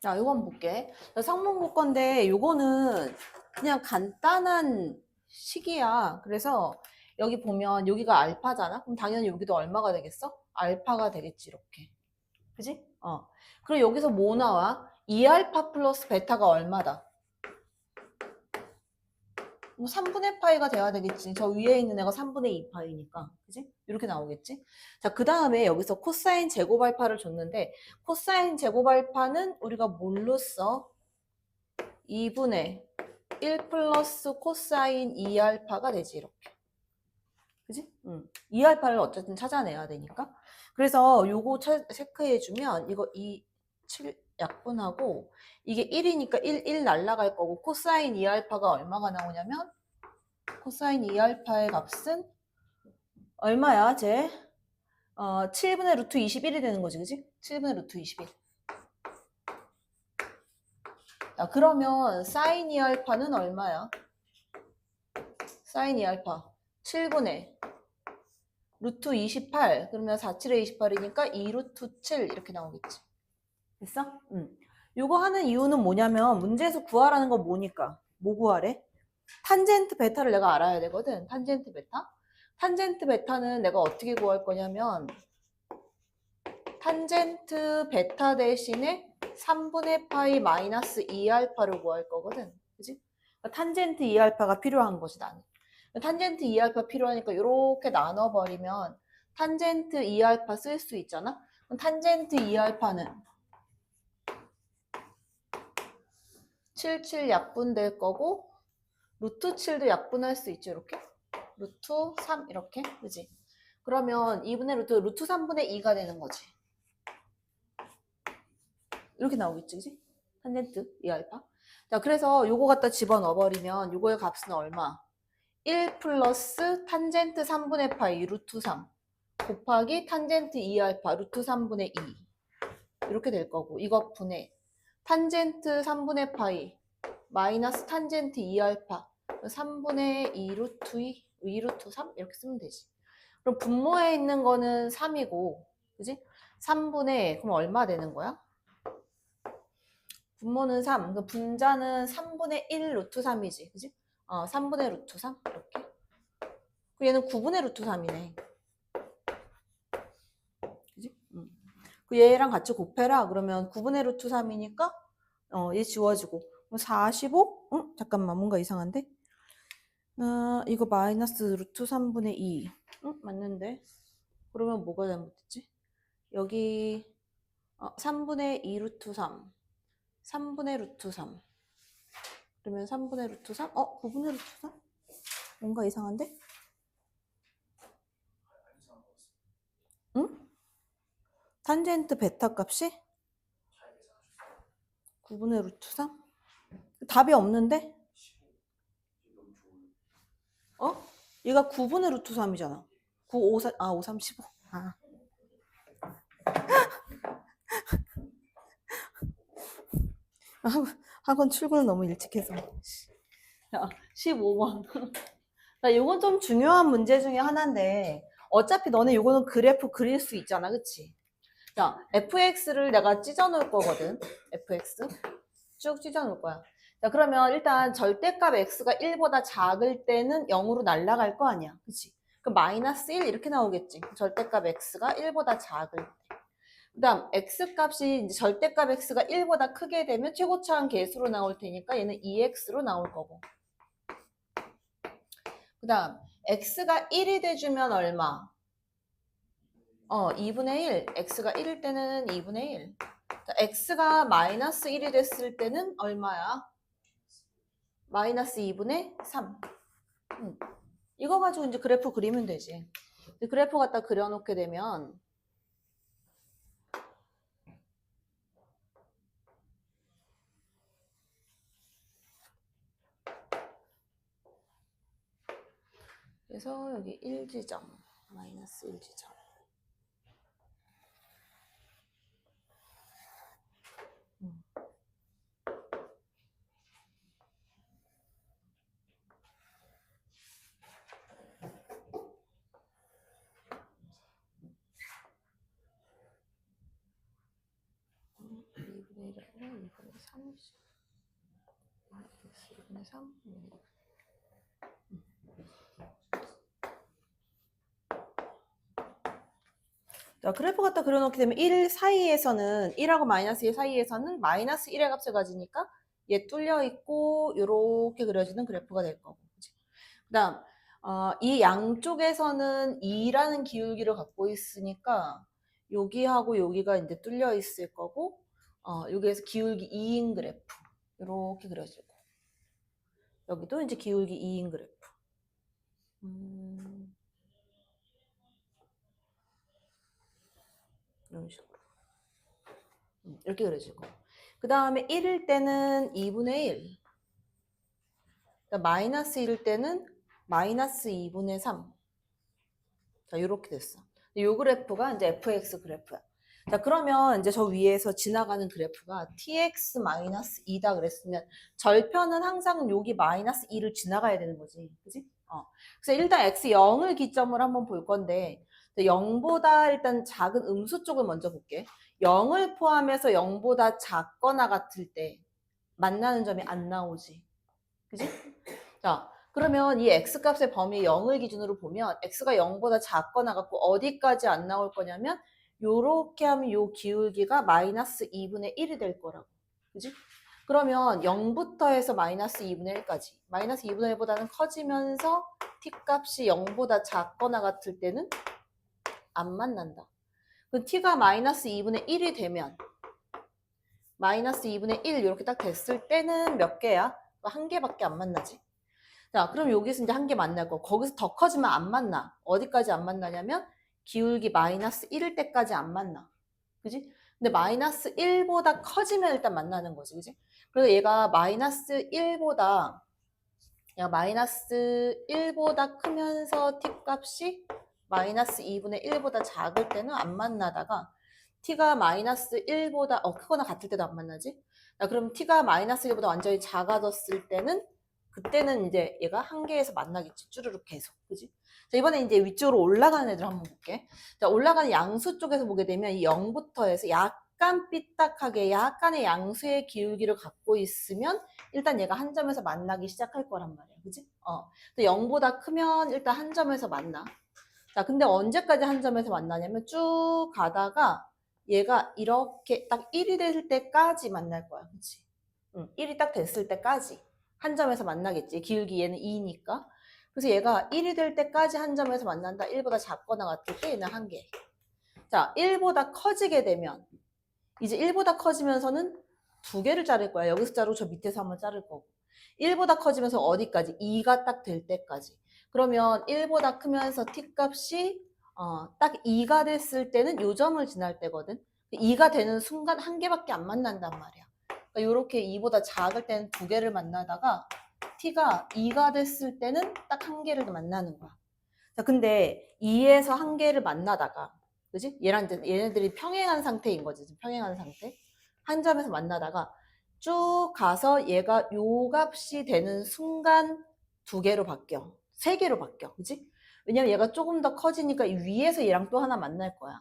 자, 이거 한번 볼게. 상문고 건데, 요거는 그냥 간단한 식이야. 그래서 여기 보면 여기가 알파잖아? 그럼 당연히 여기도 얼마가 되겠어? 알파가 되겠지, 이렇게. 그지? 그럼 여기서 뭐 나와? 2알파 플러스 베타가 얼마다? 뭐 3분의 파이가 돼야 되겠지. 저 위에 있는 애가 3분의 2 파이니까. 그지? 이렇게 나오겠지? 자, 그 다음에 여기서 코사인 제곱 알파를 줬는데, 코사인 제곱 알파는 우리가 뭘로 써? 2분의 1 플러스 코사인 2알파가 되지, 이렇게. 그지? 2알파를 어쨌든 찾아내야 되니까. 그래서 요거 체크해주면, 이거 7 약분하고, 이게 1이니까 1 날라갈 거고, 코사인 2알파가 얼마가 나오냐면, 코사인 2알파의 값은 얼마야, 쟤? 7분의 루트 21이 되는 거지, 그지? 7분의 루트 21. 자, 그러면 사인 2알파는 얼마야? 사인 2알파. 7분의 루트 28. 그러면 4, 7에 28이니까 2 루트 7 이렇게 나오겠지. 됐어? 요거 하는 이유는 뭐냐면 문제에서 구하라는 건 뭐니까? 뭐 구하래? 탄젠트 베타를 내가 알아야 되거든. 탄젠트 베타. 탄젠트 베타는 내가 어떻게 구할 거냐면 탄젠트 베타 대신에 3분의 파이 마이너스 2알파를 구할 거거든. 그지? 그러니까 탄젠트 2알파가 필요한 것이 나는. 탄젠트 2알파 필요하니까 이렇게 나눠버리면 탄젠트 2알파 쓸 수 있잖아? 그럼 탄젠트 2알파는 77 약분될 거고 루트 7도 약분할 수 있죠, 이렇게? 루트 3 이렇게? 그지? 그러면 2분의 루트 3분의 2가 되는 거지. 이렇게 나오겠지, 그지? 탄젠트 2알파. 자, 그래서 요거 갖다 집어넣어버리면 요거의 값은 얼마? 1 플러스 탄젠트 3분의 파이 루트 3 곱하기 탄젠트 2알파 루트 3분의 2 이렇게 될 거고 이거 분의 탄젠트 3분의 파이 마이너스 탄젠트 2알파 3분의 2 루트 2 루트 3 이렇게 쓰면 되지. 그럼 분모에 있는 거는 3이고 그지? 3분의 그럼 얼마 되는 거야? 분모는 3, 그 분자는 3분의 1 루트 3이지, 그지? 3분의 루트 3 이렇게. 얘는 9분의 루트 3이네. 그지? 그 얘랑 같이 곱해라. 그러면 9분의 루트 3이니까 얘 지워지고. 그럼 45? 잠깐만 뭔가 이상한데? 이거 마이너스 루트 3분의 2. 맞는데? 그러면 뭐가 잘못됐지? 여기 3분의 2 루트 3. 3분의 루트 3. 그러면 3분의 루트 3? 9분의 루트 3? 뭔가 이상한데? 응? 탄젠트 베타 값이 9분의 루트 3? 답이 없는데? 얘가 9분의 루트 3이잖아. 9, 5, 4, 5, 3, 15. 학원 출근을 너무 일찍 해서. 야, 15번. 나 이건 좀 중요한 문제 중에 하나인데 어차피 너네 이거는 그래프 그릴 수 있잖아, 그치? 자, fx를 내가 찢어 놓을 거거든. fx 쭉 찢어 놓을 거야. 자, 그러면 일단 절대값 x가 1보다 작을 때는 0으로 날아갈 거 아니야, 그치? 그럼 마이너스 1 이렇게 나오겠지. 절대값 x가 1보다 작을 때. 그 다음 x값이 이제 절대값 x가 1보다 크게 되면 최고차항 계수로 나올 테니까 얘는 2x로 나올 거고. 그 다음 x가 1이 돼주면 얼마? 2분의 1. x가 1일 때는 2분의 1. 자, x가 마이너스 1이 됐을 때는 얼마야? 마이너스 2분의 3. 이거 가지고 이제 그래프 그리면 되지. 그래프 갖다 그려놓게 되면 그래서 여기 1지점, 마이너스 1지점. 2분의 3. 자, 그래프 갖다 그려놓게 되면 1 사이에서는 1하고 마이너스 1 사이에서는 마이너스 1의 값을 가지니까 얘 뚫려 있고 이렇게 그려지는 그래프가 될 거고. 그다음 이 양쪽에서는 2라는 기울기를 갖고 있으니까 여기하고 여기가 이제 뚫려 있을 거고 여기에서 기울기 2인 그래프 이렇게 그려지고 여기도 이제 기울기 2인 그래프. 이런 식으로 이렇게 그려지고 그 다음에 1일 때는 2분의 1 마이너스 1일 때는 마이너스 2분의 3 자 이렇게 됐어. 이 그래프가 이제 fx 그래프야. 자 그러면 이제 저 위에서 지나가는 그래프가 tx 마이너스 2다 그랬으면 절편은 항상 여기 마이너스 2를 지나가야 되는 거지. 그지? 그래서 일단 x 0을 기점으로 한번 볼 건데 0보다 일단 작은 음수 쪽을 먼저 볼게. 0을 포함해서 0보다 작거나 같을 때 만나는 점이 안 나오지. 그지? 자, 그러면 이 x값의 범위 0을 기준으로 보면 x가 0보다 작거나 같고 어디까지 안 나올 거냐면 요렇게 하면 요 기울기가 마이너스 2분의 1이 될 거라고. 그지? 그러면 0부터 해서 마이너스 2분의 1까지 마이너스 2분의 1보다는 커지면서 t값이 0보다 작거나 같을 때는 안 만난다. 그 t가 마이너스 2분의 1이 되면 마이너스 2분의 1 이렇게 딱 됐을 때는 몇 개야? 한 개밖에 안 만나지. 자, 그럼 여기서 이제 한 개 만날 거. 거기서 더 커지면 안 만나. 어디까지 안 만나냐면 기울기 마이너스 1일 때까지 안 만나. 그지? 근데 마이너스 1보다 커지면 일단 만나는 거지. 그지? 그래서 얘가 마이너스 1보다 크면서 t값이 마이너스 2분의 1보다 작을 때는 안 만나다가 t가 마이너스 1보다 크거나 같을 때도 안 만나지? 자, 그럼 t가 마이너스 1보다 완전히 작아졌을 때는 그때는 이제 얘가 한 개에서 만나겠지. 쭈르륵 계속. 그지? 자, 이번에 이제 위쪽으로 올라가는 애들 한번 볼게. 자, 올라가는 양수 쪽에서 보게 되면 이 0부터 해서 약간 삐딱하게 약간의 양수의 기울기를 갖고 있으면 일단 얘가 한 점에서 만나기 시작할 거란 말이야. 그지? 0보다 크면 일단 한 점에서 만나. 자, 근데 언제까지 한 점에서 만나냐면 쭉 가다가 얘가 이렇게 딱 1이 됐을 때까지 만날 거야. 그치? 1이 딱 됐을 때까지. 한 점에서 만나겠지. 기울기 얘는 2니까. 그래서 얘가 1이 될 때까지 한 점에서 만난다. 1보다 작거나 같을 때 얘는 한 개. 자, 1보다 커지게 되면 이제 1보다 커지면서는 두 개를 자를 거야. 여기서 자르고 저 밑에서 한번 자를 거고. 1보다 커지면서 어디까지? 2가 딱 될 때까지. 그러면 1보다 크면서 t값이 딱 2가 됐을 때는 요 점을 지날 때거든. 2가 되는 순간 한 개밖에 안 만난단 말이야. 그러니까 이렇게 2보다 작을 때는 두 개를 만나다가 t가 2가 됐을 때는 딱 한 개를 만나는 거야. 자, 근데 2에서 한 개를 만나다가 그지? 얘네들이 평행한 상태인 거지. 평행한 상태. 한 점에서 만나다가 쭉 가서 얘가 요 값이 되는 순간 두 개로 바뀌어. 세 개로 바뀌어. 그지? 왜냐면 얘가 조금 더 커지니까 이 위에서 얘랑 또 하나 만날 거야.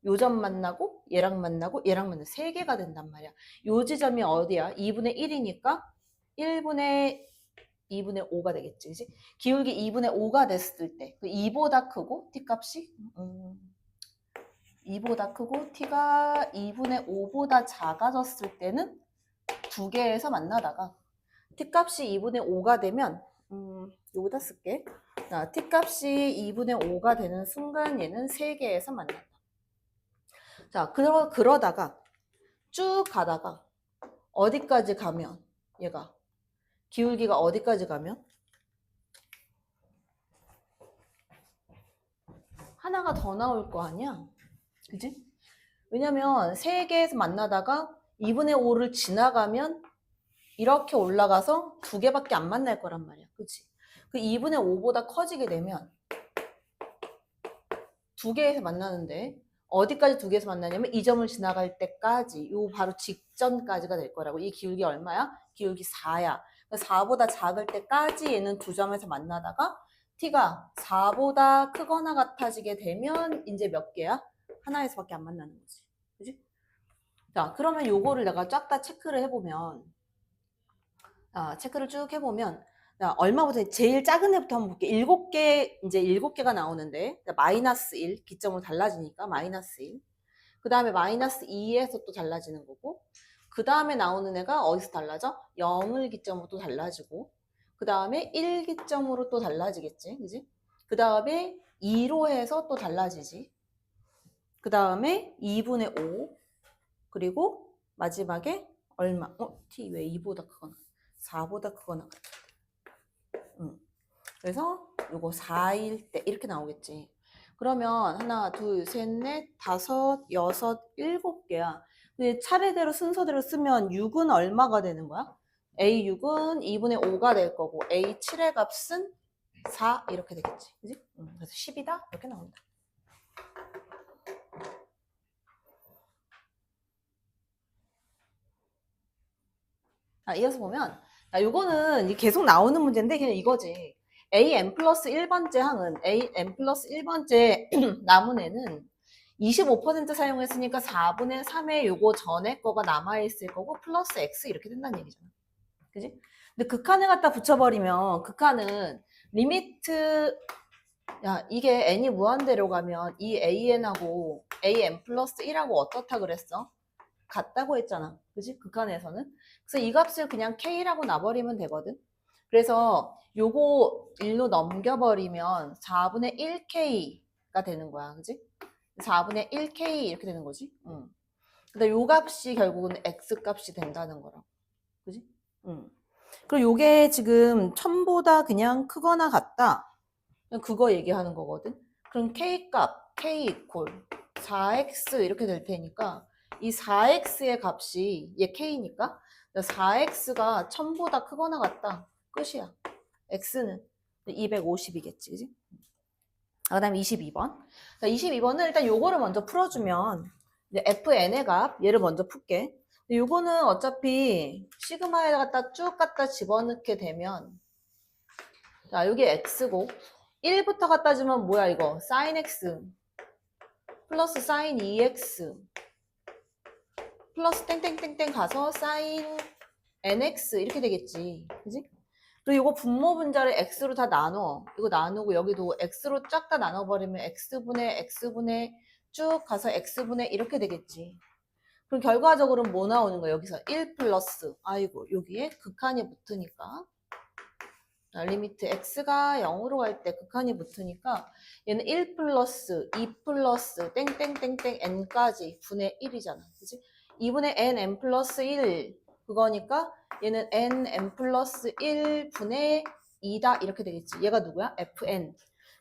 요 점 만나고 얘랑 만나고 얘랑 만나고 세 개가 된단 말이야. 요 지점이 어디야? 2분의 1이니까 1분의 2분의 5가 되겠지. 그지? 기울기 2분의 5가 됐을 때 2보다 크고 t값이 2보다 크고 t가 2분의 5보다 작아졌을 때는 두 개에서 만나다가 t값이 2분의 5가 되면 여기다 쓸게. 자, t값이 2분의 5가 되는 순간 얘는 세 개에서 만난다. 자, 그러다가 쭉 가다가 어디까지 가면 얘가 기울기가 어디까지 가면 하나가 더 나올 거 아니야? 그지? 왜냐면 세 개에서 만나다가 2분의 5를 지나가면 이렇게 올라가서 두 개밖에 안 만날 거란 말이야. 그치? 그 2분의 5보다 커지게 되면 두 개에서 만나는데 어디까지 두 개에서 만나냐면 이 점을 지나갈 때까지 요 바로 직전까지가 될 거라고. 이 기울기 얼마야? 기울기 4야. 4보다 작을 때까지 얘는 두 점에서 만나다가 t가 4보다 크거나 같아지게 되면 이제 몇 개야? 하나에서밖에 안 만나는 거지. 그지? 자, 그러면 요거를 내가 쫙 다 체크를 해보면 체크를 쭉 해보면 얼마부터 제일 작은 애부터 한번 볼게. 7개 이제 7개가 나오는데 마이너스 1 기점으로 달라지니까 마이너스 1. 그 다음에 마이너스 2에서 또 달라지는 거고 그 다음에 나오는 애가 어디서 달라져? 0을 기점으로 또 달라지고 그 다음에 1 기점으로 또 달라지겠지, 그지? 그 다음에 2로 해서 또 달라지지. 그 다음에 2분의 5 그리고 마지막에 얼마? t 왜 2보다 크거나 4보다 크거나 그래서 요거 4일 때 이렇게 나오겠지. 그러면 하나, 둘, 셋, 넷, 다섯, 여섯, 7개야. 근데 차례대로 순서대로 쓰면 6은 얼마가 되는 거야? A6은 2분의 5가 될 거고 A7의 값은 4 이렇게 되겠지. 그지? 그래서 10이다 이렇게 나온다. 이어서 보면 요거는 계속 나오는 문제인데 그냥 이거지. AN 플러스 1번째 항은 AN 플러스 1번째 남은 애는 25% 사용했으니까 4분의 3의 요거 전에 거가 남아있을 거고 플러스 X 이렇게 된다는 얘기잖아. 그지? 근데 극한을 갖다 붙여버리면 극한은 리미트 이게 n이 무한대로 가면 이 AN하고 AN 플러스 1하고 어떻다 그랬어? 같다고 했잖아. 그지? 극한에서는. 그래서 이 값을 그냥 K라고 놔버리면 되거든. 그래서 요거 1로 넘겨버리면 4분의 1K가 되는 거야. 그지? 4분의 1K 이렇게 되는 거지. 근데 요 값이 결국은 X 값이 된다는 거라고. 그지? 그리고 요게 지금 1000보다 그냥 크거나 같다. 그냥 그거 얘기하는 거거든. 그럼 K 값, K 이퀄 4X 이렇게 될 테니까 이 4x의 값이 얘 k니까 4x가 1000보다 크거나 같다. 끝이야. x는 250이겠지. 그지? 그 다음에 22번. 22번은 일단 요거를 먼저 풀어주면 이제 fn의 값 얘를 먼저 풀게. 요거는 어차피 시그마에 쭉 갖다 집어넣게 되면 자 여기 x고 1부터 갖다 주면 뭐야 이거 sin x 플러스 sin 2x 플러스 땡땡땡땡 가서 sin nx 이렇게 되겠지. 그지? 그리고 이거 분모 분자를 x로 다 나눠. 이거 나누고 여기도 x로 쫙 다 나눠버리면 x분의 쭉 가서 x분의 이렇게 되겠지. 그럼 결과적으로 뭐 나오는 거야? 여기서 1 플러스 아이고 여기에 극한이 붙으니까 리미트 x가 0으로 갈 때 극한이 붙으니까 얘는 1 플러스 2 플러스 땡땡땡땡 n까지 분의 1이잖아. 그치? 2분의 n 플러스 1 그거니까 얘는 n 플러스 1 분의 2다 이렇게 되겠지. 얘가 누구야? fn.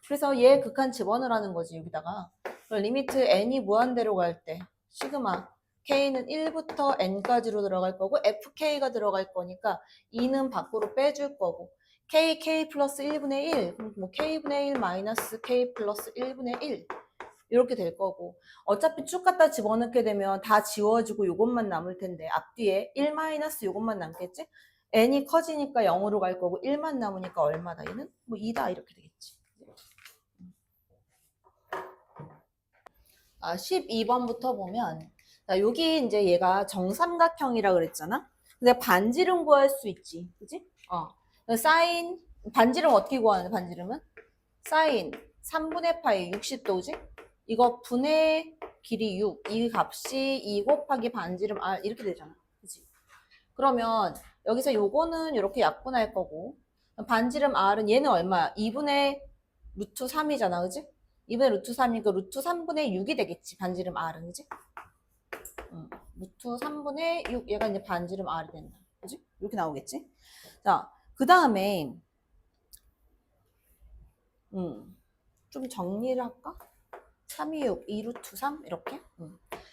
그래서 얘 극한 집어넣으라는 거지 여기다가. 리미트 n이 무한대로 갈 때 시그마 k는 1부터 n까지로 들어갈 거고 fk가 들어갈 거니까 2는 밖으로 빼줄 거고 k 플러스 1분의 1 그럼 뭐 k분의 1 마이너스 k 플러스 1분의 1 이렇게 될 거고 어차피 쭉 갖다 집어넣게 되면 다 지워지고 요것만 남을 텐데 앞뒤에 1 마이너스 요것만 남겠지? n이 커지니까 0으로 갈 거고 1만 남으니까 얼마다? 얘는 뭐 2다 이렇게 되겠지. 12번부터 보면 여기 이제 얘가 정삼각형이라 그랬잖아. 근데 반지름 구할 수 있지. 그지? 사인 반지름 어떻게 구하는데 반지름은? 사인 3분의 파이 60도지? 이거 분의 길이 6. 이 값이 2 곱하기 반지름 R 이렇게 되잖아. 그치? 그러면 여기서 요거는 이렇게 약분할 거고 반지름 R은 얘는 얼마야? 2분의 루트 3이잖아. 그지? 2분의 루트 3이니까 루트 3분의 6이 되겠지. 반지름 R은. 그지? 루트 3분의 6 얘가 이제 반지름 R이 된다. 그지? 이렇게 나오겠지? 자, 그 다음에 좀 정리를 할까? 3, 2, 6, 2 루트 3 이렇게.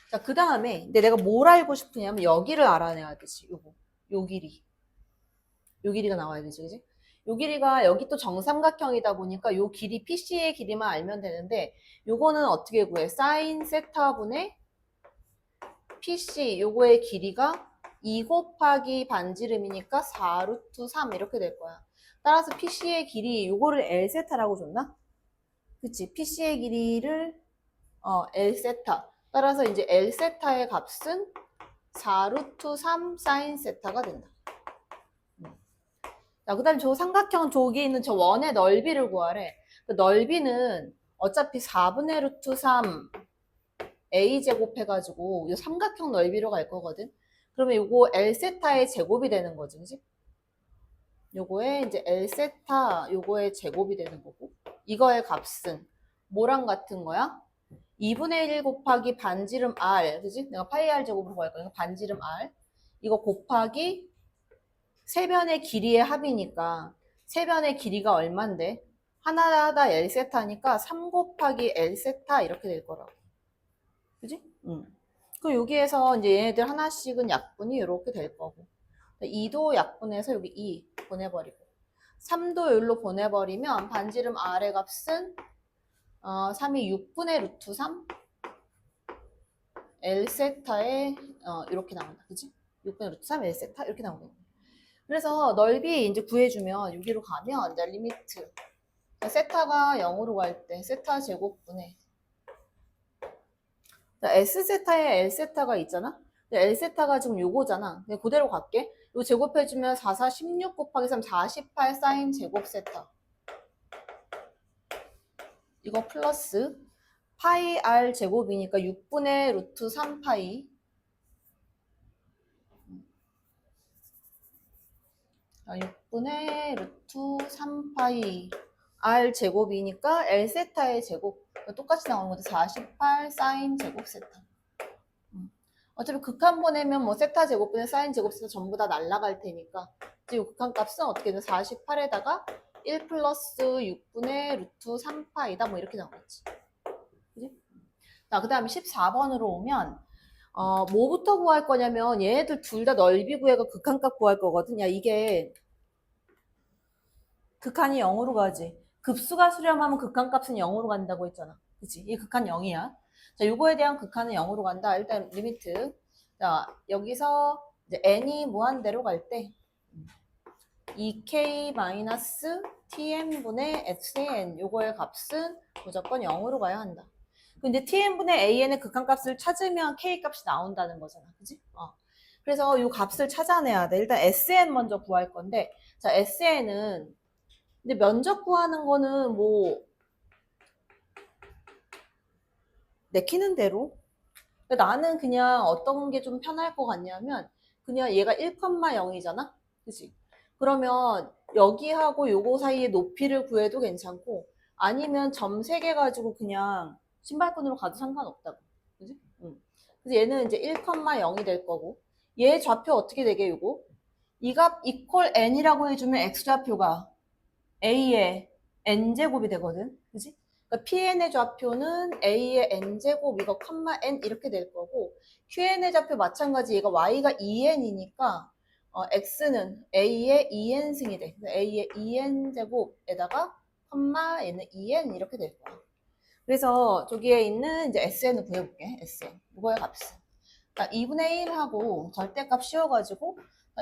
자, 그 다음에 근데 내가 뭘 알고 싶으냐면 여기를 알아내야 되지. 요거. 요 길이. 요 길이가 나와야 되지. 그지? 요 길이가 여기 또 정삼각형이다 보니까 요 길이 PC의 길이만 알면 되는데 요거는 어떻게 구해? 사인 세타분의 PC 요거의 길이가 2 곱하기 반지름이니까 4 루트 3 이렇게 될 거야. 따라서 PC의 길이 요거를 L세타라고 줬나? 그치? PC의 길이를 L세타. 따라서 이제 L세타의 값은 4 루트 3 사인 세타가 된다. 자, 그 다음에 저 삼각형 저기 있는 저 원의 넓이를 구하래. 그 넓이는 어차피 4분의 루트 3 a제곱 해가지고 이 삼각형 넓이로 갈 거거든. 그러면 요거 L세타의 제곱이 되는 거지, 그지? 요거에 이제 L세타 요거의 제곱이 되는 거고, 이거의 값은 뭐랑 같은 거야? 2분의 1 곱하기 반지름 R, 그지? 내가 파이 R 제곱으로 구할 거니까 반지름 R. 이거 곱하기 세변의 길이의 합이니까 세변의 길이가 얼만데? 하나하나 L세타니까 3 곱하기 L세타 이렇게 될 거라고. 그지? 응. 그 여기에서 이제 얘네들 하나씩은 약분이 이렇게 될 거고. 2도 약분해서 여기 2 보내버리고. 3도 여기로 보내버리면 반지름 R의 값은 3이 6분의 루트 3 L세타에 이렇게 나온다. 그지? 6분의 루트 3 L세타 이렇게 나오는 거야. 그래서 넓이 이제 구해주면 여기로 가면 이제 리미트 세타가 0으로 갈 때 세타 제곱분의 S세타에 L세타가 있잖아? L세타가 지금 요거잖아. 그대로 갈게. 이거 제곱해주면 4, 4, 16 곱하기 3, 48 사인 제곱 세타. 이거 플러스 파이 R 제곱이니까 6분의 루트 3파이. 6분의 루트 3파이 R 제곱이니까 L세타의 제곱. 똑같이 나오는 건데 48 사인 제곱 세타. 어차피 극한 보내면 뭐 세타 제곱분의 사인 제곱 세타 전부 다 날라갈 테니까 지금 극한 값은 어떻게 돼? 48에다가 1 플러스 6분의 루트 3파이다 뭐 이렇게 나오겠지. 그지? 자, 그 다음에 14번으로 오면 뭐부터 구할 거냐면 얘네들 둘 다 넓이 구해가 극한값 구할 거거든. 야, 이게 극한이 0으로 가지. 급수가 수렴하면 극한값은 0으로 간다고 했잖아. 그치? 이 극한 0이야. 자, 요거에 대한 극한은 0으로 간다. 일단 리미트. 자, 여기서 이제 n이 무한대로 갈 때 2k-tn분의 xn 요거의 값은 무조건 0으로 가야 한다. 근데 tn분의 an의 극한값을 찾으면 k값이 나온다는 거잖아. 그지? 그래서 요 값을 찾아내야 돼. 일단 sn 먼저 구할 건데 자, sn은 근데 면적 구하는 거는 뭐 내키는 대로 나는 그냥 어떤 게 좀 편할 것 같냐면 그냥 얘가 1,0이잖아? 그치? 그러면 여기하고 요거 사이의 높이를 구해도 괜찮고 아니면 점 3개 가지고 그냥 신발끈으로 가도 상관없다고. 그지? 응. 그래서 얘는 이제 1,0이 될 거고 얘 좌표 어떻게 되게 요거? 이 값 이퀄 n이라고 해주면 x좌표가 a의 n제곱이 되거든. 그지? 그러니까 PN의 좌표는 A의 N제곱, 이거 컴마 N 이렇게 될 거고, QN의 좌표 마찬가지, 얘가 Y가 2N이니까, X는 A의 2N승이 돼. A의 2N제곱에다가, 컴마 N은 2N 이렇게 될 거야. 그래서 저기에 있는 이제 SN을 구해볼게, SN. 이거의 값은. 그러니까 2분의 1하고 절대값 씌워가지고,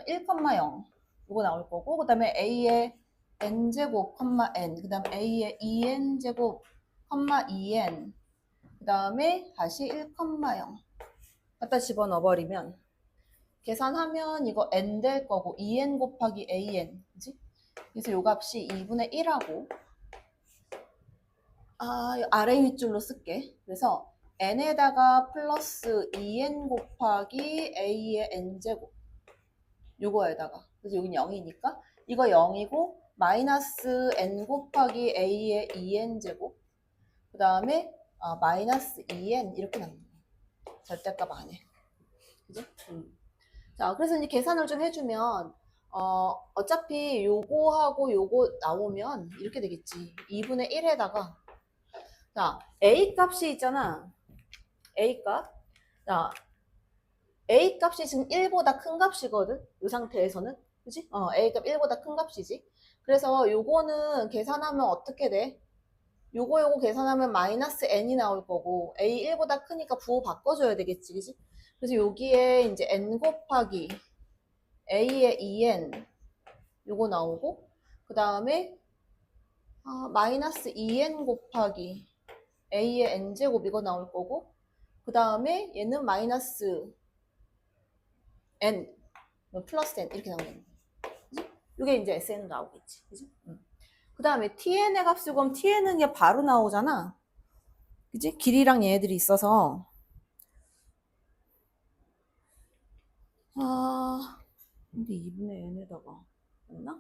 1,0. 이거 나올 거고, 그 다음에 A의 n제곱, n, 그 다음에 a의 2n제곱, 2n, 그 다음에 다시 1,0 갖다 집어넣어버리면 계산하면 이거 n 될 거고 2n 곱하기 an, 그지? 그래서 요 값이 2분의 1하고 아래 윗줄로 쓸게. 그래서 n에다가 플러스 2n 곱하기 a의 n제곱 요거에다가 그래서 여긴 0이니까 이거 0이고 마이너스 n 곱하기 a의 2n제곱 그 다음에 마이너스 2n 이렇게 나옵니다. 절대값 안에. 그죠? 자, 그래서 이제 계산을 좀 해주면 어차피 요거하고 요거 나오면 이렇게 되겠지. 2분의 1에다가 자, a 값이 있잖아. a 값. 자, a 값이 지금 1보다 큰 값이거든. 이 상태에서는. 그지? a 값 1보다 큰 값이지. 그래서 요거는 계산하면 어떻게 돼? 요거 계산하면 마이너스 n이 나올 거고 a 1보다 크니까 부호 바꿔줘야 되겠지, 그지? 그래서 여기에 이제 n 곱하기 a의 2n 요거 나오고 그 다음에 마이너스 2n 곱하기 a의 n제곱 이거 나올 거고 그 다음에 얘는 마이너스 n 플러스 n 이렇게 나오는 거야. 이게 이제 SN으로 나오겠지. 그지? 그 다음에 TN의 값을 그럼 TN은 그냥 바로 나오잖아. 그지? 길이랑 얘네들이 있어서. 아, 근데 2분의 n에다가. 맞나?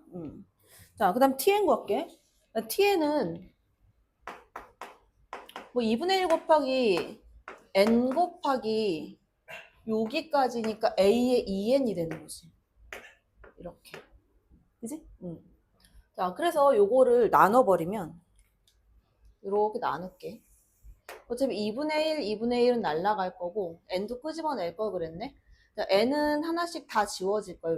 자, 그 다음 TN 구할게. TN은 뭐 2분의 1 곱하기 n 곱하기 여기까지니까 a의 2n이 되는 거지. 이렇게. 그지? 자, 그래서 요거를 나눠버리면 이렇게 나눌게. 어차피 2분의 1, 2분의 1은 날라갈 거고 n도 끄집어낼 걸 그랬네. 자, n은 하나씩 다 지워질 거야.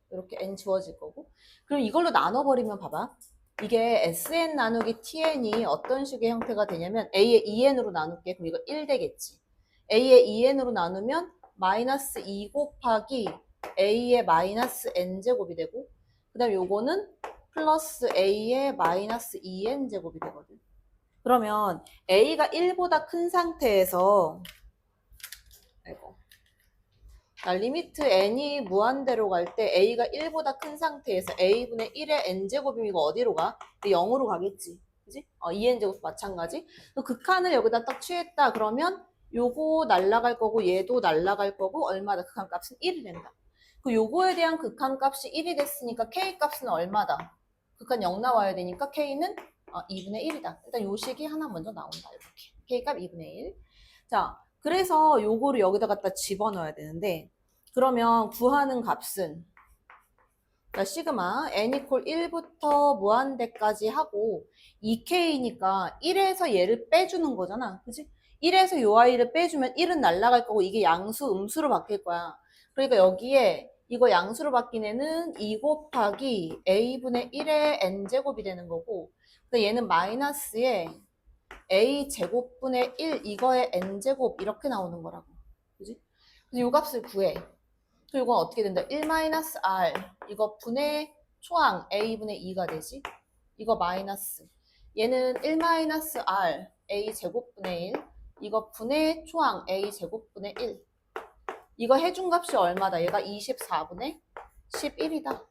이렇게 n 지워질 거고. 그럼 이걸로 나눠버리면 봐봐. 이게 SN 나누기 TN이 어떤 식의 형태가 되냐면 A의 2N으로 나눌게. 그럼 이거 1 되겠지. A의 2N으로 나누면 마이너스 2 곱하기 A의 마이너스 N제곱이 되고 그 다음에 요거는 플러스 A의 마이너스 2N제곱이 되거든. 그러면 A가 1보다 큰 상태에서 아이고. 자, 리미트 n이 무한대로 갈 때 a가 1보다 큰 상태에서 a분의 1의 n제곱이면 이거 어디로 가? 0으로 가겠지. 그지? 2n제곱 마찬가지. 극한을 여기다 딱 취했다 그러면 요거 날라갈 거고 얘도 날라갈 거고 얼마다? 극한값은 1이 된다. 그 요거에 대한 극한값이 1이 됐으니까 k값은 얼마다? 극한 0 나와야 되니까 k는 2분의 1이다. 일단 요 식이 하나 먼저 나온다. 이렇게. k값 2분의 1. 자, 그래서 요거를 여기다 갖다 집어넣어야 되는데 그러면 구하는 값은 그러니까 시그마 n 이퀄 1부터 무한대까지 하고 2k니까 1에서 얘를 빼주는 거잖아. 그치? 1에서 요 아이를 빼주면 1은 날라갈 거고 이게 양수 음수로 바뀔 거야. 그러니까 여기에 이거 양수로 바뀐 애는 2 곱하기 a분의 1의 n제곱이 되는 거고 근데 얘는 마이너스에 a 제곱분의 1 이거의 n제곱 이렇게 나오는 거라고. 그지? 그래서 요 값을 구해. 그리고 이건 어떻게 된다? 1-r 이거 분의 초항 a분의 2가 되지. 이거 마이너스 얘는 1-r a 제곱분의 1 이거 분의 초항 a 제곱분의 1 이거 해준 값이 얼마다? 얘가 24분의 11이다.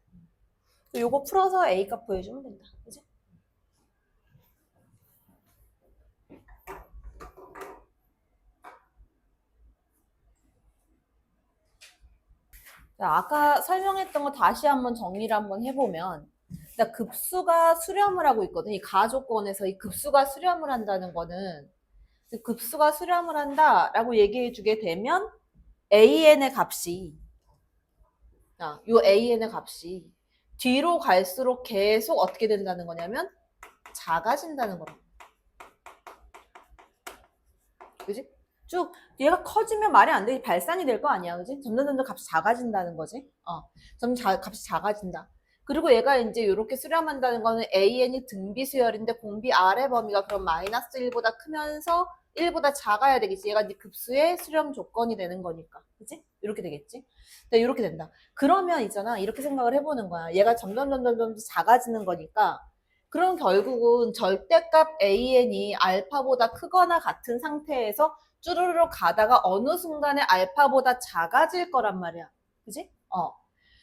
요거 풀어서 a 값 구해주면 된다. 그지? 자, 아까 설명했던 거 다시 한번 정리를 한번 해보면 급수가 수렴을 하고 있거든. 이 가조건에서 이 급수가 수렴을 한다는 거는 급수가 수렴을 한다라고 얘기해 주게 되면 AN의 값이 요 AN의 값이 뒤로 갈수록 계속 어떻게 된다는 거냐면 작아진다는 거라고. 그지? 쭉 얘가 커지면 말이 안 돼. 발산이 될 거 아니야. 그지? 점점 값이 작아진다는 거지. 점점 값이 작아진다. 그리고 얘가 이제 이렇게 수렴한다는 거는 AN이 등비 수열인데 공비 아래 범위가 그럼 마이너스 1보다 크면서 1보다 작아야 되겠지. 얘가 네 급수의 수렴 조건이 되는 거니까. 그치? 이렇게 되겠지? 네, 이렇게 된다. 그러면 있잖아. 이렇게 생각을 해보는 거야. 얘가 점점 작아지는 거니까 그럼 결국은 절대값 AN이 알파보다 크거나 같은 상태에서 쭈루루룩 가다가 어느 순간에 알파보다 작아질 거란 말이야. 그지?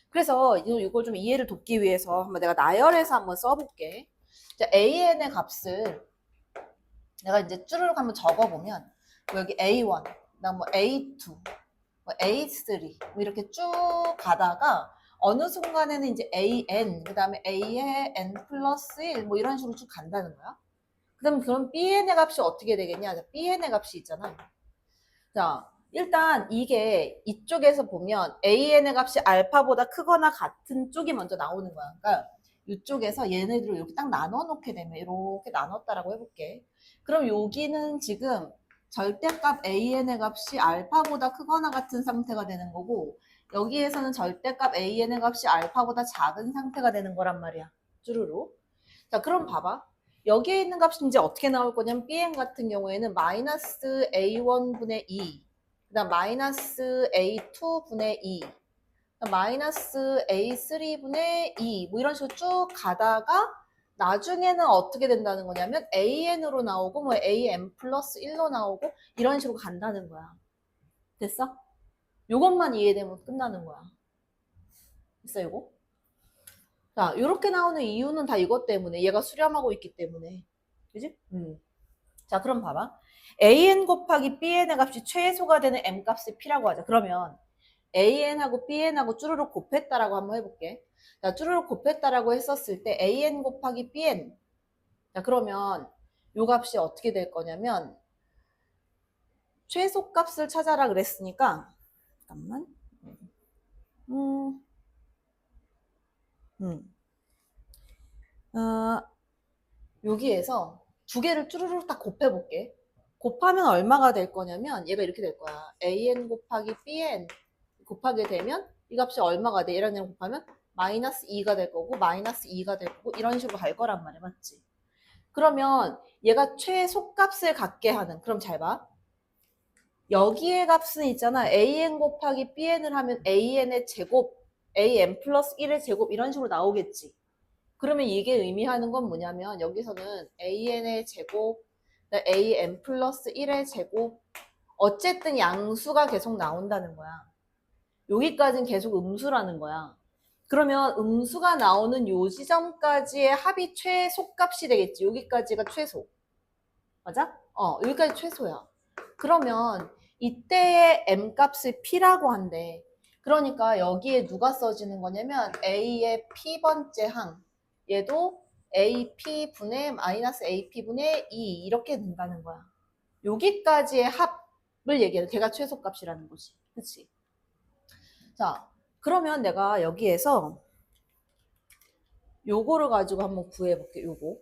그래서 이걸 좀 이해를 돕기 위해서 한번 내가 나열해서 한번 써볼게. 자, AN의 값을 내가 이제 쭈르륵 한번 적어보면 뭐 여기 A1, 그다음 뭐 A2, 뭐 A3 뭐 이렇게 쭉 가다가 어느 순간에는 이제 AN, 그 다음에 A의 N 플러스 1 뭐 이런 식으로 쭉 간다는 거야. 그럼 BN의 값이 어떻게 되겠냐? BN의 값이 있잖아. 자, 일단 이게 이쪽에서 보면 AN의 값이 알파보다 크거나 같은 쪽이 먼저 나오는 거야. 그러니까 이쪽에서 얘네들을 이렇게 딱 나눠 놓게 되면 이렇게 나눴다라고 해볼게. 그럼 여기는 지금 절대값 AN의 값이 알파보다 크거나 같은 상태가 되는 거고 여기에서는 절대값 AN의 값이 알파보다 작은 상태가 되는 거란 말이야. 쭈루루. 자, 그럼 봐봐. 여기에 있는 값이 이제 어떻게 나올 거냐면 BN 같은 경우에는 마이너스 A1분의 2, 그 다음 마이너스 A2분의 2, 마이너스 A3분의 2, 뭐 이런 식으로 쭉 가다가 나중에는 어떻게 된다는 거냐면 AN으로 나오고 뭐 AN 플러스 1로 나오고 이런 식으로 간다는 거야. 됐어? 요것만 이해되면 끝나는 거야. 됐어, 요거? 자, 이렇게 나오는 이유는 다 이것 때문에 얘가 수렴하고 있기 때문에. 그지? 자, 그럼 봐봐. an 곱하기 bn의 값이 최소가 되는 m 값을 p라고 하자. 그러면 an하고 bn하고 쭈루룩 곱했다라고 한번 해볼게. 자, 쭈루룩 곱했다라고 했었을 때 an 곱하기 bn. 자, 그러면 요 값이 어떻게 될 거냐면 최소값을 찾아라 그랬으니까 잠깐만. 여기에서 두 개를 쭈루룩 딱 곱해볼게. 곱하면 얼마가 될 거냐면 얘가 이렇게 될 거야. an 곱하기 bn 곱하게 되면 이 값이 얼마가 돼? 얘랑 얘랑 곱하면 마이너스 2가 될 거고 마이너스 2가 될 거고 이런 식으로 갈 거란 말이야. 맞지? 그러면 얘가 최소값을 갖게 하는, 그럼 잘 봐. 여기의 값은 있잖아. an 곱하기 bn을 하면 an의 제곱, an 플러스 1의 제곱 이런 식으로 나오겠지. 그러면 이게 의미하는 건 뭐냐면 여기서는 an의 제곱, an 플러스 1의 제곱 어쨌든 양수가 계속 나온다는 거야. 여기까지는 계속 음수라는 거야. 그러면 음수가 나오는 요 지점까지의 합이 최소값이 되겠지. 여기까지가 최소. 맞아? 여기까지 최소야. 그러면 이때의 m값을 p라고 한대. 그러니까 여기에 누가 써지는 거냐면 a의 p번째 항. 얘도 ap분의 마이너스 ap분의 2 이렇게 된다는 거야. 여기까지의 합을 얘기해. 걔가 최소값이라는 거지. 그치? 자, 그러면 내가 여기에서 요거를 가지고 한번 구해볼게. 요거.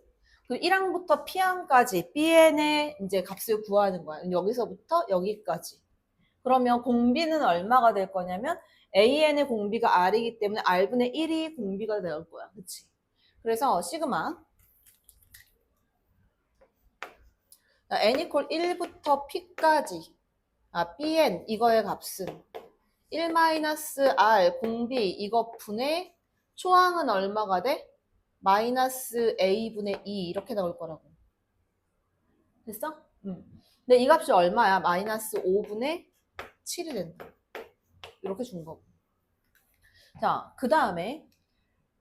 그 1항부터 p항까지 bn의 이제 값을 구하는 거야. 여기서부터 여기까지. 그러면 공비는 얼마가 될 거냐면 an의 공비가 r이기 때문에 r분의 1이 공비가 될 거야. 그치? 그래서 시그마 n 이퀄 1부터 p까지 bn 이거의 값은 1-r 공비 이거 분의 초항은 얼마가 돼? 마이너스 a분의 2 이렇게 나올 거라고. 됐어? 근데 이 값이 얼마야? 마이너스 5분의 7이 된다. 이렇게 준 거고. 자, 그 다음에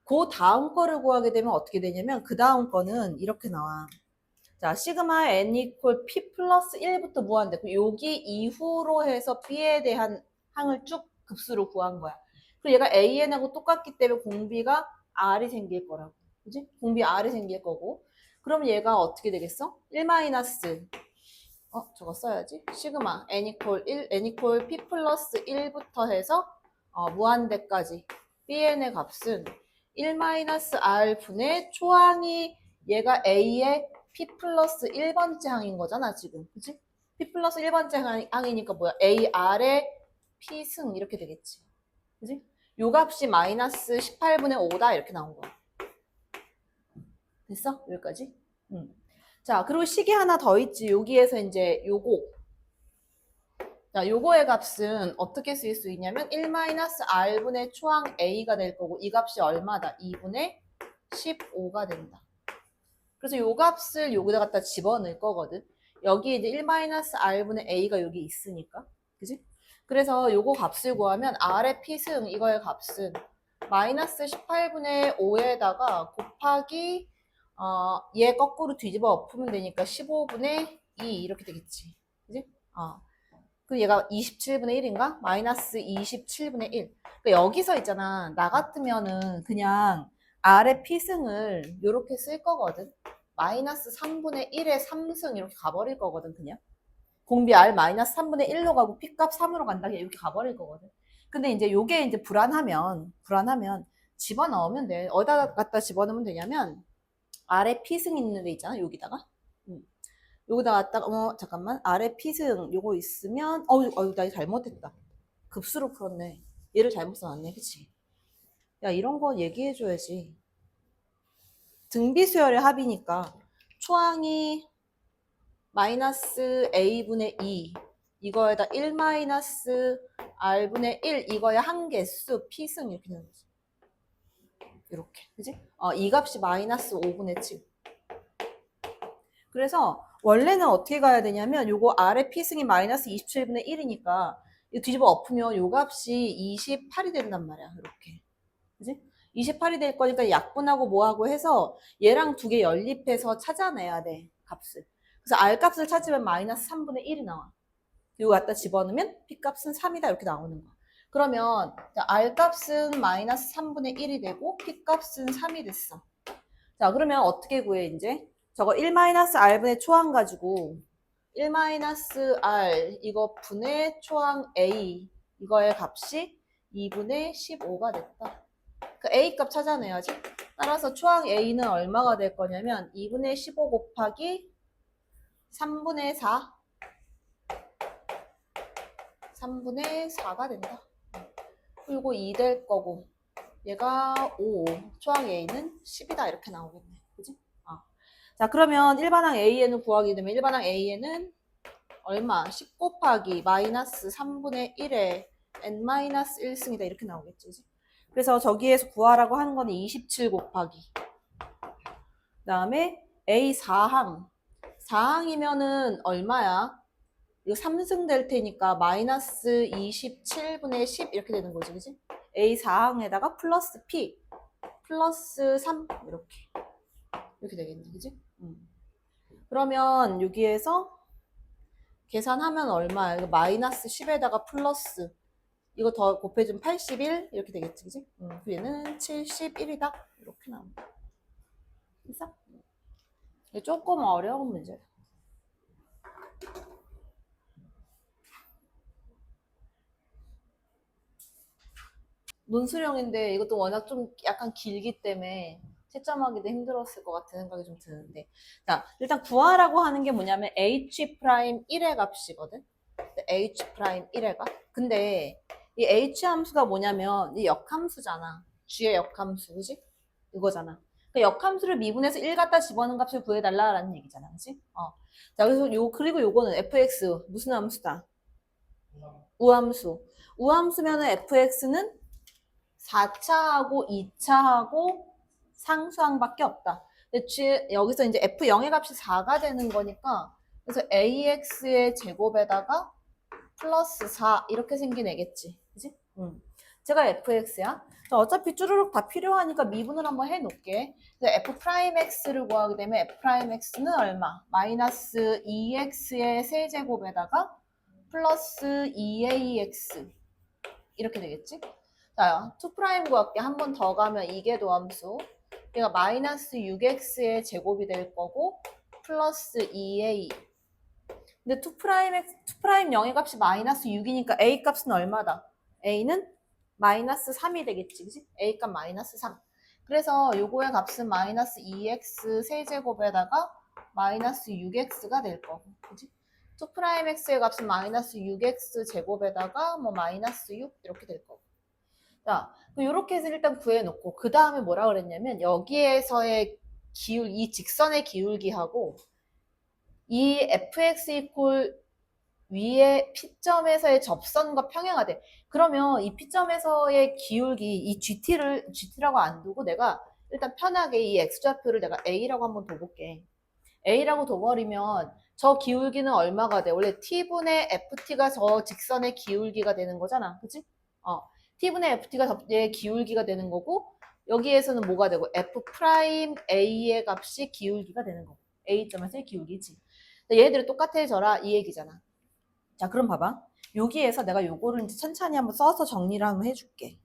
그 다음 거를 구하게 되면 어떻게 되냐면 그 다음 거는 이렇게 나와. 자, 시그마 n 이퀄 p 플러스 1부터 무한대. 여기 이후로 해서 b에 대한 항을 쭉 급수로 구한 거야. 그리고 얘가 an하고 똑같기 때문에 공비가 r이 생길 거라고. 그지? 공비 r이 생길 거고. 그럼 얘가 어떻게 되겠어? 1 마이너스 저거 써야지. 시그마 n 이퀄 1, n 이퀄 p 플러스 1부터 해서 무한대까지 bn의 값은 1 마이너스 r 분의 초항이 얘가 a의 p 플러스 1번째 항인 거잖아 지금. 그치? p 플러스 1번째 항이니까 뭐야? ar의 p승 이렇게 되겠지. 그치? 요 값이 마이너스 18분의 5다 이렇게 나온 거야. 됐어? 여기까지? 자, 그리고 식이 하나 더 있지. 여기에서 이제 요거. 자, 요거의 값은 어떻게 쓰일 수 있냐면 1-r분의 초항 a가 될 거고 이 값이 얼마다? 2분의 15가 된다. 그래서 요 값을 여기다 갖다 집어넣을 거거든. 여기 이제 1-r분의 a가 여기 있으니까. 그지? 그래서 요거 값을 구하면 r의 p승 이거의 값은 마이너스 18분의 5에다가 곱하기 얘 거꾸로 뒤집어 엎으면 되니까 15분의 2 이렇게 되겠지. 그지? 그 얘가 27분의 1인가? 마이너스 27분의 1. 그러니까 여기서 있잖아. 나 같으면은 그냥 R의 P승을 이렇게 쓸 거거든. 마이너스 3분의 1의 3승 이렇게 가버릴 거거든, 그냥. 공비 R 마이너스 3분의 1로 가고 P값 3으로 간다. 이렇게 가버릴 거거든. 근데 이제 요게 이제 불안하면 집어넣으면 돼. 어디다 갖다 집어넣으면 되냐면 R의 P승 있는 데 있잖아, 여기다가. 여기다 갖다가 잠깐만 아래 P승 요거 있으면 나 잘못했다. 급수로 풀었네. 얘를 잘못 써놨네. 그치? 야 이런 거 얘기해줘야지. 등비수열의 합이니까 초항이 마이너스 a분의 2 이거에다 1 마이너스 r분의 1 이거의 한개수 P승 이렇게 되는 거지. 이렇게 그지? 이 값이 마이너스 5분의 7. 그래서 원래는 어떻게 가야 되냐면 요거 R의 P승이 마이너스 27분의 1이니까 이거 뒤집어 엎으면 요 값이 28이 된단 말이야. 이렇게. 그지? 28이 될 거니까 약분하고 뭐하고 해서 얘랑 두 개 연립해서 찾아내야 돼, 값을. 그래서 R 값을 찾으면 마이너스 3분의 1이 나와. 이거 갖다 집어넣으면 B 값은 3이다 이렇게 나오는 거야. 그러면 R 값은 마이너스 3분의 1이 되고 B 값은 3이 됐어. 자, 그러면 어떻게 구해 이제? 저거 1-R분의 초항 가지고 1-R 이거 분의 초항 A 이거의 값이 2분의 15가 됐다. 그 A 값 찾아내야지. 따라서 초항 A는 얼마가 될 거냐면 2분의 15 곱하기 3분의 4 3분의 4가 된다. 그리고 2 될 거고 얘가 5 초항 A는 10이다 이렇게 나오겠네. 그지? 자, 그러면 일반항 A에는 구하게 되면 일반항 A에는 얼마? 10 곱하기 마이너스 3분의 1에 n-1승이다 이렇게 나오겠지. 그래서 저기에서 구하라고 하는 거는 27 곱하기 그 다음에 A 4항 4항이면은 얼마야? 이거 3승 될 테니까 마이너스 27분의 10 이렇게 되는 거지, 그지? A 4항에다가 플러스 P 플러스 3 이렇게 되겠네, 그지? 그러면 여기에서 계산하면 얼마야? 이거 마이너스 10에다가 플러스 이거 더 곱해주면 81 이렇게 되겠지, 그지? 얘는 71이다 이렇게 나옵니다. 됐어? 이게 조금 어려운 문제야. 논술형인데 이것도 워낙 좀 약간 길기 때문에 채점하기도 힘들었을 것 같은 생각이 좀 드는데, 자, 일단 구하라고 하는 게 뭐냐면 H'1의 값이거든. H'1의 값. 근데 이 H 함수가 뭐냐면 이 역함수잖아. G의 역함수, 그지? 이거잖아. 그 역함수를 미분해서 1 갖다 집어넣은 값을 구해달라라는 얘기잖아, 그지? 자, 그래서 그리고 요거는 fx 무슨 함수다? 우함수. 우함수면은 fx는 4차하고 2차하고 상수항밖에 없다. 근데 여기서 이제 F0의 값이 4가 되는 거니까, 그래서 AX의 제곱에다가 플러스 4 이렇게 생긴 애겠지. 그지? 제가 FX야. 어차피 쭈루룩 다 필요하니까 미분을 한번 해놓을게. F'X를 구하게 되면 F'X는 얼마? 마이너스 2X의 세제곱에다가 플러스 2AX 이렇게 되겠지? 자, 2' 구할게. 한 번 더 가면 이게 도함수. 얘가 마이너스 6x의 제곱이 될 거고 플러스 2a. 근데 2' 0의 값이 마이너스 6이니까 a 값은 얼마다? a는 마이너스 3이 되겠지, 그치? a 값 마이너스 3. 그래서 요거의 값은 마이너스 2x 세제곱에다가 마이너스 6x가 될 거고, 그치? 2'x의 값은 마이너스 6x 제곱에다가 뭐 마이너스 6 이렇게 될 거고. 자, 이렇게 해서 일단 구해놓고 그 다음에 뭐라 그랬냐면 여기에서의 이 직선의 기울기하고 이 fx 이퀄 위에 P점에서의 접선과 평행하대. 그러면 이 P점에서의 기울기, 이 GT라고 안 두고 내가 일단 편하게 이 X좌표를 내가 A라고 한번 둬볼게. A라고 둬버리면 저 기울기는 얼마가 돼? 원래 T분의 FT가 저 직선의 기울기가 되는 거잖아. 그치? T분의 FT가 얘의 기울기가 되는 거고, 여기에서는 뭐가 되고, F'A의 값이 기울기가 되는 거고, A점에서의 기울기지. 얘네들이 똑같아져라 이 얘기잖아. 자, 그럼 봐봐. 여기에서 내가 요거를 이제 천천히 한번 써서 정리를 한번 해줄게.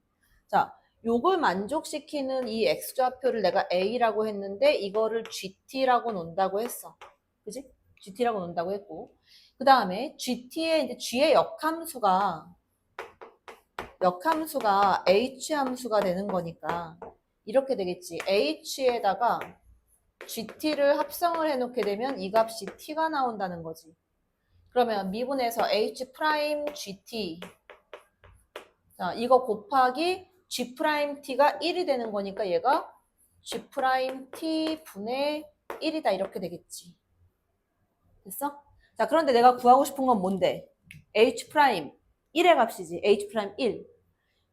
자, 요걸 만족시키는 이 X좌표를 내가 A라고 했는데, 이거를 GT라고 논다고 했어. 그지? GT라고 논다고 했고. 그 다음에 GT의 이제 G의 역함수가 H 함수가 되는 거니까 이렇게 되겠지. H에다가 GT를 합성을 해놓게 되면 이 값이 T가 나온다는 거지. 그러면 미분에서 H 프라임 GT 자, 이거 곱하기 G 프라임 T가 1이 되는 거니까 얘가 G 프라임 T 분의 1이다 이렇게 되겠지. 됐어? 자, 그런데 내가 구하고 싶은 건 뭔데? H 프라임 1의 값이지. H 프라임 1.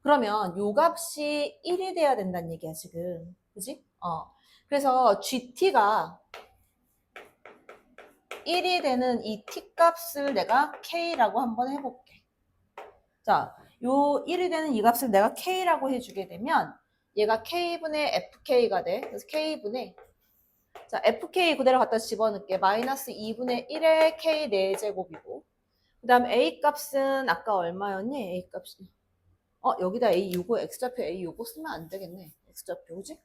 그러면 요 값이 1이 돼야 된다는 얘기야, 지금. 그지? 그래서 GT가 1이 되는 이 T 값을 내가 K라고 한번 해볼게. 자, 요 1이 되는 이 값을 내가 K라고 해주게 되면 얘가 K분의 FK가 돼. 그래서 K분의 자, FK 그대로 갖다 집어넣을게. 마이너스 2분의 1의 K 4제곱이고 그 다음 A 값은 아까 얼마였니? A 값이 여기다 A 요거 X좌표 A 요거 쓰면 안 되겠네. X좌표 그지?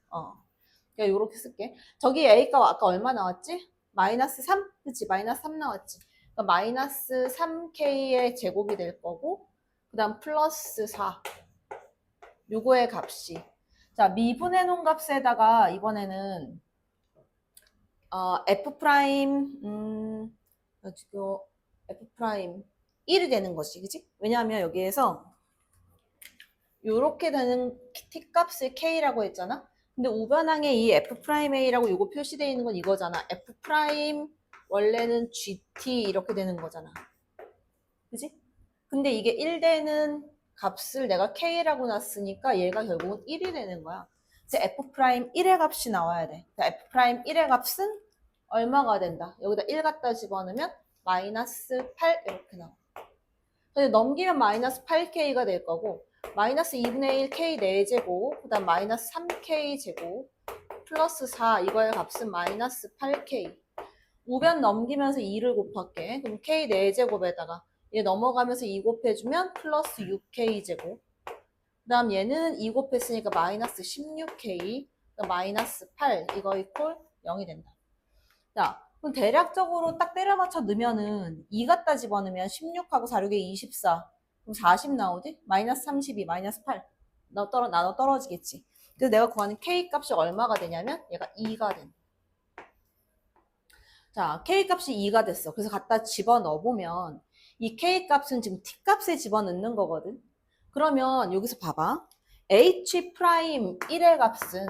그냥 요렇게 쓸게. 저기 A 값 아까 얼마 나왔지? 마이너스 3? 그치? 마이너스 3 나왔지. 그러니까 마이너스 3K의 제곱이 될 거고 그 다음 플러스 4 요거의 값이 자 미분해 놓은 값에다가 이번에는 F 프라임 지금 F 프라임 1이 되는 것이 그지? 왜냐하면 여기에서 요렇게 되는 t 값을 k라고 했잖아. 근데 우변항에 이 f 프라임 a라고 요거 표시되어 있는 건 이거잖아. f 프라임 원래는 gt 이렇게 되는 거잖아. 그지? 근데 이게 1 되는 값을 내가 k라고 놨으니까 얘가 결국은 1이 되는 거야. 그래서 f 프라임 1의 값이 나와야 돼. f 프라임 1의 값은 얼마가 된다. 여기다 1 갖다 집어넣으면 마이너스 8 이렇게 나와. 근데 넘기면 마이너스 8k가 될 거고 마이너스 2분의 1 k 4제곱 그 다음 마이너스 3k 제곱 플러스 4 이거의 값은 마이너스 8k 우변 넘기면서 2를 곱할게. 그럼 k 4제곱에다가 얘 넘어가면서 2 곱해주면 플러스 6k 제곱 그 다음 얘는 2 곱했으니까 마이너스 16k 마이너스 8 이거 이퀄 0이 된다. 자, 그럼 대략적으로 딱 때려 맞춰 넣으면은 2 갖다 집어넣으면 16하고 4, 6에 24 그럼 40 나오지? 마이너스 32, 마이너스 8 나눠 떨어지겠지. 그래서 내가 구하는 K 값이 얼마가 되냐면 얘가 2가 된다. 자, K 값이 2가 됐어. 그래서 갖다 집어넣어보면 이 K 값은 지금 T 값에 집어넣는 거거든. 그러면 여기서 봐봐. H 프라임 1의 값은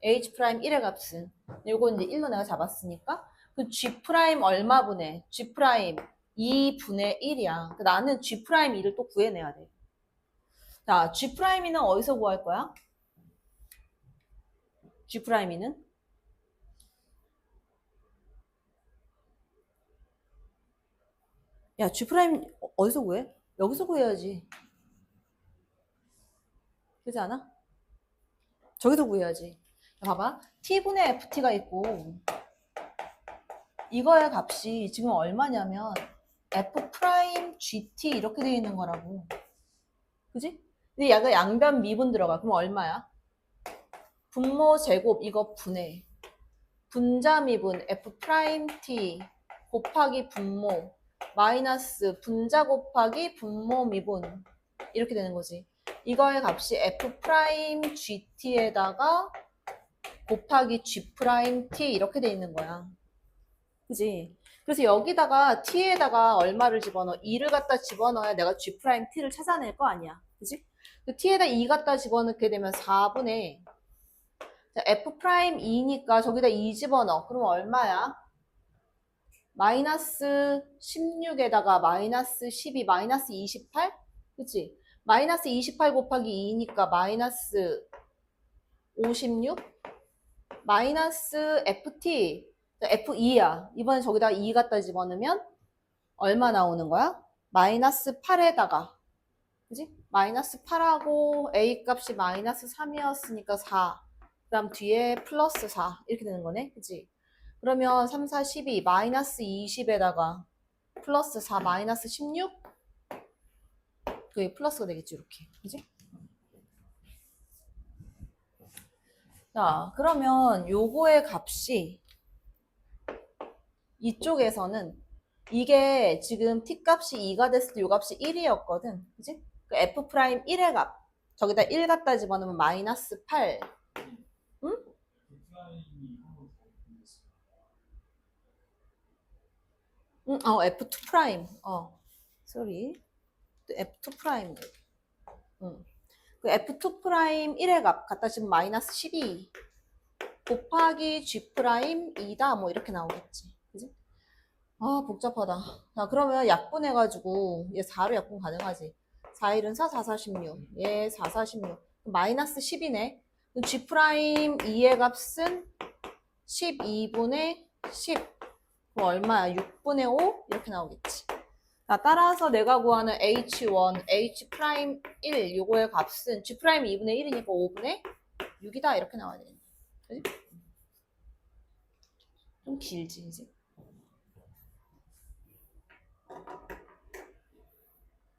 H 프라임 1의 값은 요거 이제 1로 내가 잡았으니까 그 G 프라임 얼마분의 G 프라임 2분의 1이야. 나는 G 프라임 2를 또 구해내야 돼. 자, G 프라임 2는 어디서 구할 거야? G 프라임 2는 야, G 프라임 어디서 구해? 여기서 구해야지. 그렇지 않아? 저기서 구해야지. 봐봐. T분의 FT가 있고 이거의 값이 지금 얼마냐면 F 프라임 GT 이렇게 되어 있는 거라고. 그지? 근데 약간 양변 미분 들어가. 그럼 얼마야? 분모 제곱 이거 분해. 분자 미분 F 프라임 T 곱하기 분모 마이너스 분자 곱하기 분모 미분 이렇게 되는 거지. 이거의 값이 F 프라임 GT에다가 곱하기 G 프라임 T 이렇게 돼 있는 거야. 그지? 그래서 여기다가 T에다가 얼마를 집어넣어? 2를 갖다 집어넣어야 내가 G 프라임 T를 찾아낼 거 아니야. 그지? T에다 2 갖다 집어넣게 되면 4분의 F 프라임 2니까 저기다 2 집어넣어. 그럼 얼마야? 마이너스 16에다가 마이너스 12, 마이너스 28? 그치? 마이너스 28 곱하기 2니까 마이너스 56? 마이너스 FT, F2야. 이번에 저기다 2 갖다 집어넣으면 얼마 나오는 거야? 마이너스 8에다가 그지? 마이너스 8하고 A 값이 마이너스 3이었으니까 4. 그 다음 뒤에 플러스 4 이렇게 되는 거네. 그지? 그러면 3, 4, 12 마이너스 20에다가 플러스 4 마이너스 16 그게 플러스가 되겠지 이렇게. 그지? 자, 그러면 요거의 값이 이쪽에서는 이게 지금 t 값이 2가 됐을 때 요 값이 1이었거든. 그지? 그 f 프라임 1의 값. 저기다 1 갖다 집어넣으면 마이너스 8. 응? 응, F2 프라임. sorry. F2 프라임. 응. 그 F2 프라임 1의 값 갖다 집으면 마이너스 12 곱하기 G 프라임 2다 뭐 이렇게 나오겠지. 그지? 복잡하다. 자, 그러면 약분해가지고 얘 4로 약분 가능하지. 4, 1은 4, 4, 4, 16. 얘 4, 4, 16. 마이너스 10이네. G 프라임 2의 값은 12분의 10. 그럼 얼마야? 6분의 5? 이렇게 나오겠지. 자, 따라서 내가 구하는 H1, H'1 요거의 값은 G' 2분의 1이니까 5분의 6이다 이렇게 나와야 되겠네. 그지? 좀 길지 이제.